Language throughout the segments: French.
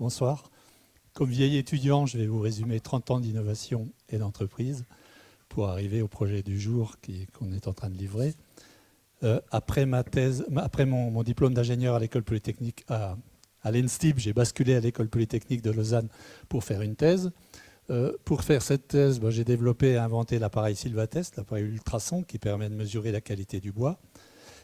bonsoir. Comme vieil étudiant, je vais vous résumer 30 ans d'innovation et d'entreprise pour arriver au projet du jour qu'on est en train de livrer. Après mon diplôme d'ingénieur à l'école polytechnique à l'ENSTIB, j'ai basculé à l'école polytechnique de Lausanne pour faire une thèse. Pour faire cette thèse, j'ai développé et inventé l'appareil Silvatest, l'appareil ultrason qui permet de mesurer la qualité du bois.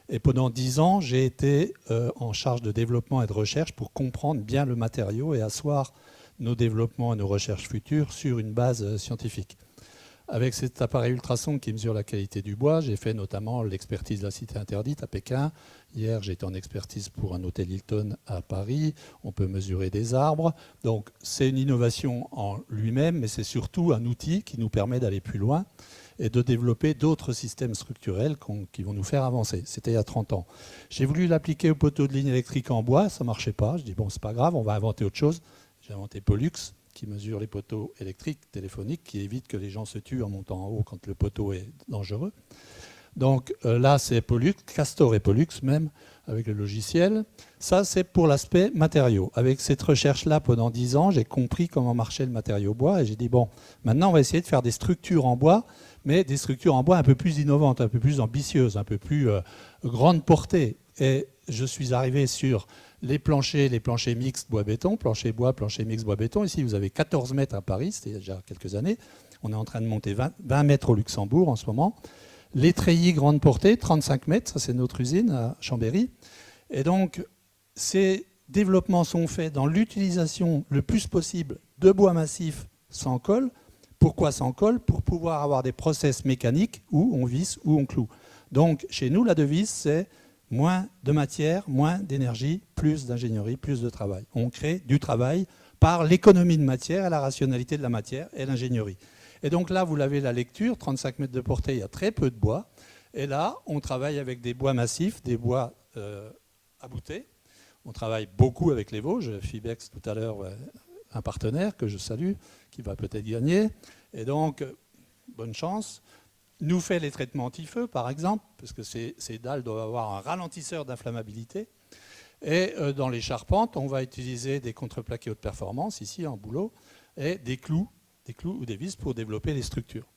Et pendant 10 ans, j'ai été en charge de développement et de recherche pour comprendre bien le matériau et asseoir nos développements et nos recherches futures sur une base scientifique. Avec cet appareil ultrason qui mesure la qualité du bois, j'ai fait notamment l'expertise de la cité interdite à Pékin. Hier, j'étais en expertise pour un hôtel Hilton à Paris. On peut mesurer des arbres. Donc, c'est une innovation en lui-même, mais c'est surtout un outil qui nous permet d'aller plus loin et de développer d'autres systèmes structurels qui vont nous faire avancer. C'était il y a 30 ans. J'ai voulu l'appliquer au poteau de ligne électrique en bois, ça ne marchait pas. Je dis, bon, c'est pas grave, on va inventer autre chose. J'ai inventé Pollux, qui mesure les poteaux électriques, téléphoniques, qui évite que les gens se tuent en montant en haut quand le poteau est dangereux. Donc là, c'est Pollux, Castor et Pollux même, avec le logiciel. Ça, c'est pour l'aspect matériaux. Avec cette recherche-là, pendant 10 ans, j'ai compris comment marchait le matériau bois. Et j'ai dit, bon, maintenant, on va essayer de faire des structures en bois, mais des structures en bois un peu plus innovantes, un peu plus ambitieuses, un peu plus grande portée. Et je suis arrivé sur les planchers mixtes bois-béton, plancher bois, plancher mixte bois-béton. Ici, vous avez 14 mètres à Paris, c'était il y a déjà quelques années. On est en train de monter 20 mètres au Luxembourg en ce moment. Les treillis grande portée, 35 mètres, ça c'est notre usine à Chambéry. Et donc, ces développements sont faits dans l'utilisation le plus possible de bois massif sans colle. Pourquoi sans colle? Pour pouvoir avoir des process mécaniques où on visse, où on cloue. Donc, chez nous, la devise, c'est moins de matière, moins d'énergie, plus d'ingénierie, plus de travail. On crée du travail par l'économie de matière et la rationalité de la matière et l'ingénierie. Et donc là, vous l'avez la lecture, 35 mètres de portée, il y a très peu de bois. Et là, on travaille avec des bois massifs, des bois aboutés. On travaille beaucoup avec les Vosges. Fibex, tout à l'heure, un partenaire que je salue, qui va peut-être gagner. Et donc, bonne chance. Nous fait les traitements anti-feu, par exemple, parce que ces dalles doivent avoir un ralentisseur d'inflammabilité. Et dans les charpentes, on va utiliser des contreplaqués haute performance, ici en boulot, et des clous ou des vis pour développer les structures.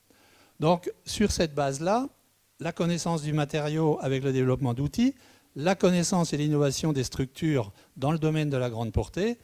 Donc, sur cette base-là, la connaissance du matériau avec le développement d'outils, la connaissance et l'innovation des structures dans le domaine de la grande portée,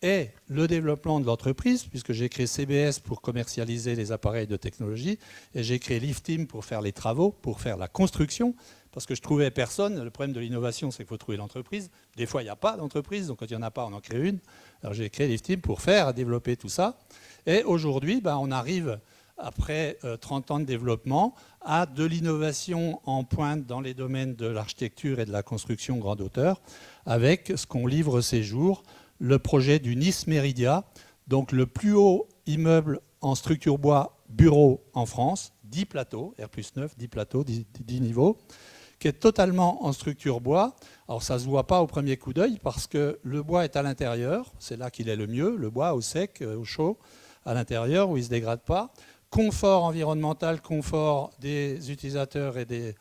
et le développement de l'entreprise, puisque j'ai créé CBS pour commercialiser les appareils de technologie, et j'ai créé Lifteam pour faire les travaux, pour faire la construction, parce que je trouvais personne. Le problème de l'innovation, c'est qu'il faut trouver l'entreprise. Des fois, il n'y a pas d'entreprise, donc quand il n'y en a pas, on en crée une. Alors j'ai créé Lifteam pour développer tout ça. Et aujourd'hui, on arrive, après 30 ans de développement, à de l'innovation en pointe dans les domaines de l'architecture et de la construction grande hauteur, avec ce qu'on livre ces jours, le projet du Nice Meridia, donc le plus haut immeuble en structure bois bureau en France, 10 plateaux, R+9, 10 plateaux, 10 niveaux, qui est totalement en structure bois. Alors ça ne se voit pas au premier coup d'œil parce que le bois est à l'intérieur, c'est là qu'il est le mieux, le bois au sec, au chaud, à l'intérieur où il ne se dégrade pas. Confort environnemental, confort des utilisateurs et des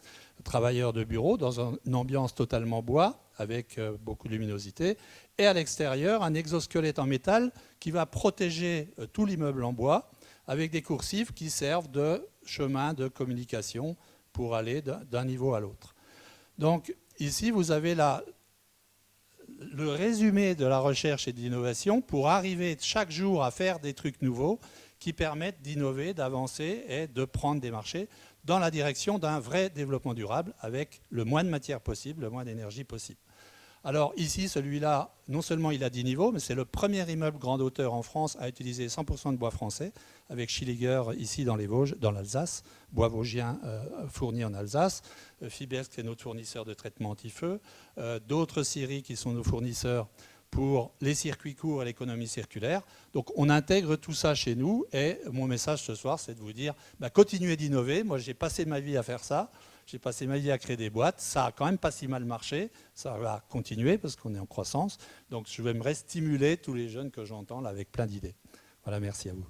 travailleurs de bureau dans une ambiance totalement bois avec beaucoup de luminosité. Et à l'extérieur, un exosquelette en métal qui va protéger tout l'immeuble en bois avec des coursives qui servent de chemin de communication pour aller d'un niveau à l'autre. Donc ici, vous avez le résumé de la recherche et de l'innovation pour arriver chaque jour à faire des trucs nouveaux qui permettent d'innover, d'avancer et de prendre des marchés dans la direction d'un vrai développement durable avec le moins de matière possible, le moins d'énergie possible. Alors ici, celui-là, non seulement il a 10 niveaux, mais c'est le premier immeuble grande hauteur en France à utiliser 100% de bois français, avec Schilliger ici dans les Vosges, dans l'Alsace, bois vosgien fourni en Alsace, Fibex qui est notre fournisseur de traitement anti-feu, d'autres scieries qui sont nos fournisseurs pour les circuits courts et l'économie circulaire. Donc on intègre tout ça chez nous et mon message ce soir, c'est de vous dire, continuez d'innover. Moi, j'ai passé ma vie à faire ça. J'ai passé ma vie à créer des boîtes. Ça a quand même pas si mal marché. Ça va continuer parce qu'on est en croissance. Donc je vais me stimuler tous les jeunes que j'entends là avec plein d'idées. Voilà, merci à vous.